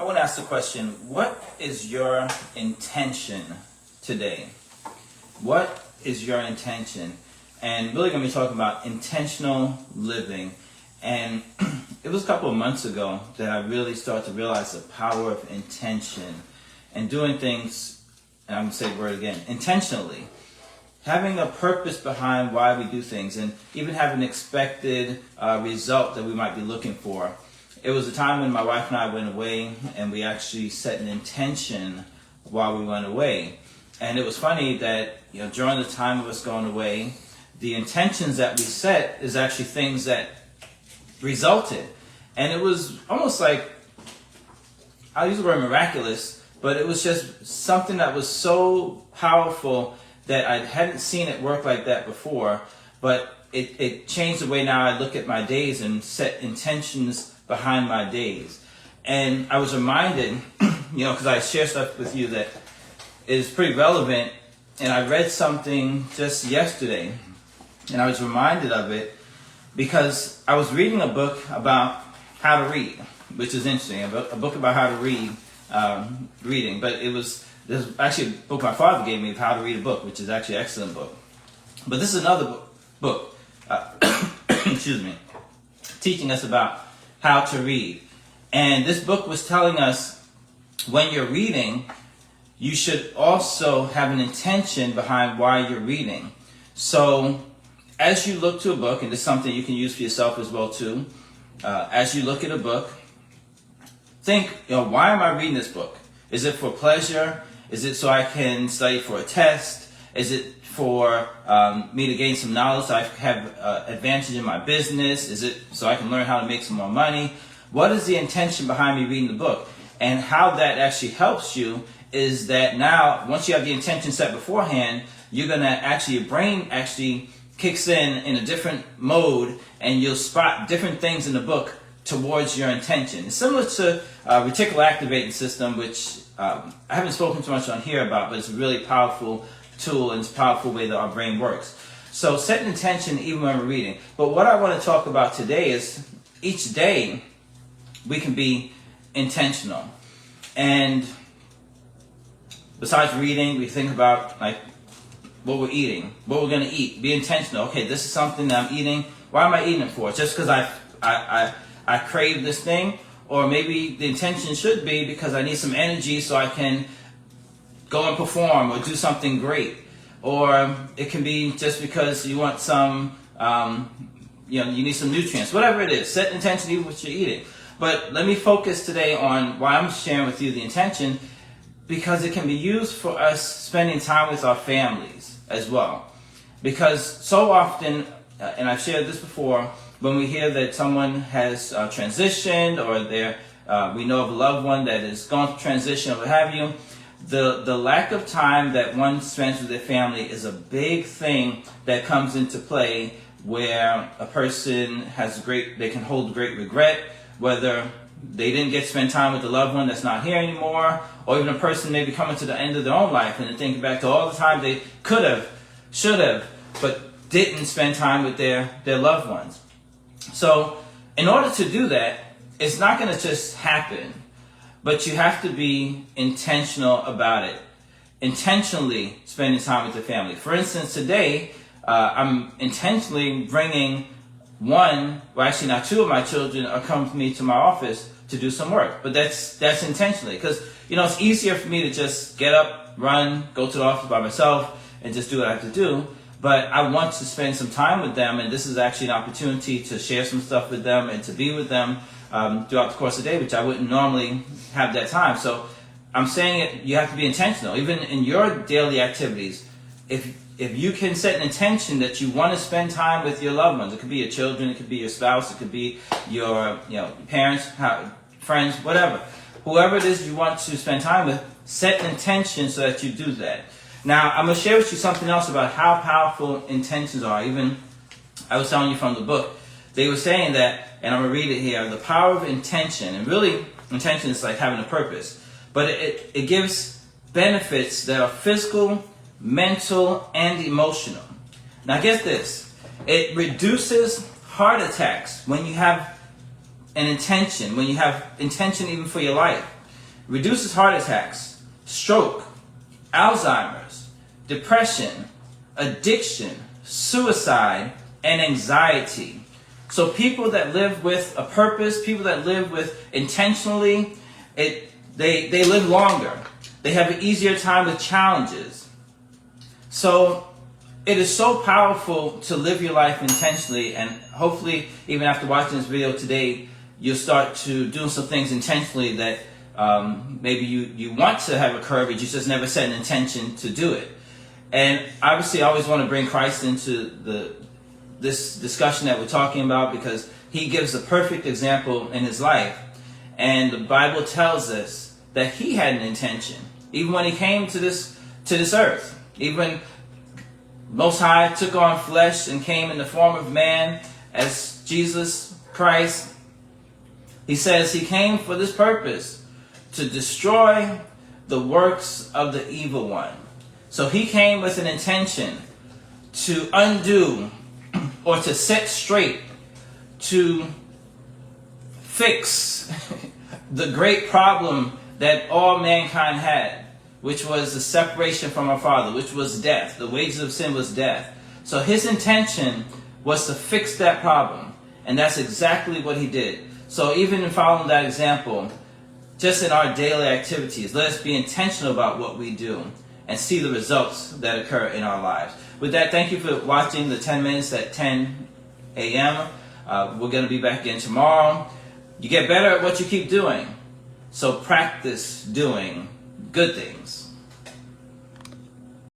want to ask the question, what is your intention today? What is your intention? And really going to be talking about intentional living. And it was a couple of months ago that I really started to realize the power of intention and doing things, and I'm going to say the word again, intentionally. Having a purpose behind why we do things and even have an expected result that we might be looking for. It was a time when my wife and I went away and we actually set an intention while we went away. And it was funny that, during the time of us going away, the intentions that we set is actually things that resulted. And it was almost like, I'll use the word miraculous, but it was just something that was so powerful that I hadn't seen it work like that before. But it changed the way now I look at my days and set intentions behind my days. And I was reminded, because I share stuff with you that is pretty relevant, and I read something just yesterday, and I was reminded of it because I was reading a book about how to read, which is interesting, a book about how to read, reading, but there's actually a book my father gave me of how to read a book, which is actually an excellent book. But this is another book, excuse me, teaching us about how to read. And this book was telling us when you're reading, you should also have an intention behind why you're reading. So as you look to a book, and this is something you can use for yourself as well too, as you look at a book, think, why am I reading this book? Is it for pleasure? Is it so I can study for a test? Is it for me to gain some knowledge so I have advantage in my business? Is it so I can learn how to make some more money? What is the intention behind me reading the book? And how that actually helps you is that now, once you have the intention set beforehand, you're going to your brain actually kicks in a different mode, and you'll spot different things in the book towards your intention. It's similar to reticular activating system, which I haven't spoken too much on here about, but it's a really powerful tool and it's a powerful way that our brain works. So set an intention even when we're reading. But what I want to talk about today is each day we can be intentional. And besides reading, we think about what we're eating, what we're going to eat. Be intentional. Okay, this is something that I'm eating. Why am I eating it for? Just because I crave this thing? Or maybe the intention should be because I need some energy so I can go and perform or do something great. Or it can be just because you want some, you need some nutrients. Whatever it is, set an intention even what you're eating. But let me focus today on why I'm sharing with you the intention, because it can be used for us spending time with our families as well. Because so often, and I've shared this before, when we hear that someone has transitioned, or we know of a loved one that is going through transition or what have you, the lack of time that one spends with their family is a big thing that comes into play, where a person they can hold great regret, whether they didn't get to spend time with the loved one that's not here anymore, or even a person may be coming to the end of their own life and they're thinking back to all the time they could have, should have, but didn't spend time with their loved ones. So in order to do that, it's not going to just happen, but you have to be intentional about it. Intentionally spending time with the family. For instance, today, I'm intentionally bringing two of my children are coming with me to my office to do some work. But that's intentionally, because it's easier for me to just get up, run, go to the office by myself, and just do what I have to do. But I want to spend some time with them, and this is actually an opportunity to share some stuff with them and to be with them throughout the course of the day, which I wouldn't normally have that time. So I'm saying you have to be intentional, even in your daily activities. If you can set an intention that you want to spend time with your loved ones, it could be your children, it could be your spouse, it could be your parents, friends, whoever it is you want to spend time with, set an intention so that you do that. Now, I'm going to share with you something else about how powerful intentions are. Even I was telling you from the book, they were saying that, and I'm going to read it here, the power of intention. And really, intention is like having a purpose. But it gives benefits that are physical, mental, and emotional. Now get this, it reduces heart attacks when you have an intention, when you have intention even for your life. reduces heart attacks, stroke, Alzheimer's, depression, addiction, suicide, and anxiety. So people that live with a purpose, people that live with intentionally, they live longer. They have an easier time with challenges. So it is so powerful to live your life intentionally, and hopefully even after watching this video today, you'll start to do some things intentionally that maybe you want to have occur, but you just never set an intention to do it. And obviously I always want to bring Christ into this discussion that we're talking about, because he gives a perfect example in his life. And the Bible tells us that he had an intention. Even when he came to this earth, even Most High took on flesh and came in the form of man as Jesus Christ. He says he came for this purpose, to destroy the works of the evil one. So he came with an intention to undo or to set straight, to fix the great problem that all mankind had, which was the separation from our Father, which was death. The wages of sin was death. So his intention was to fix that problem, and that's exactly what he did. So even in following that example, just in our daily activities, let us be intentional about what we do and see the results that occur in our lives. With that, thank you for watching the 10 minutes at 10 a.m. We're going to be back again tomorrow. You get better at what you keep doing, so practice doing good things.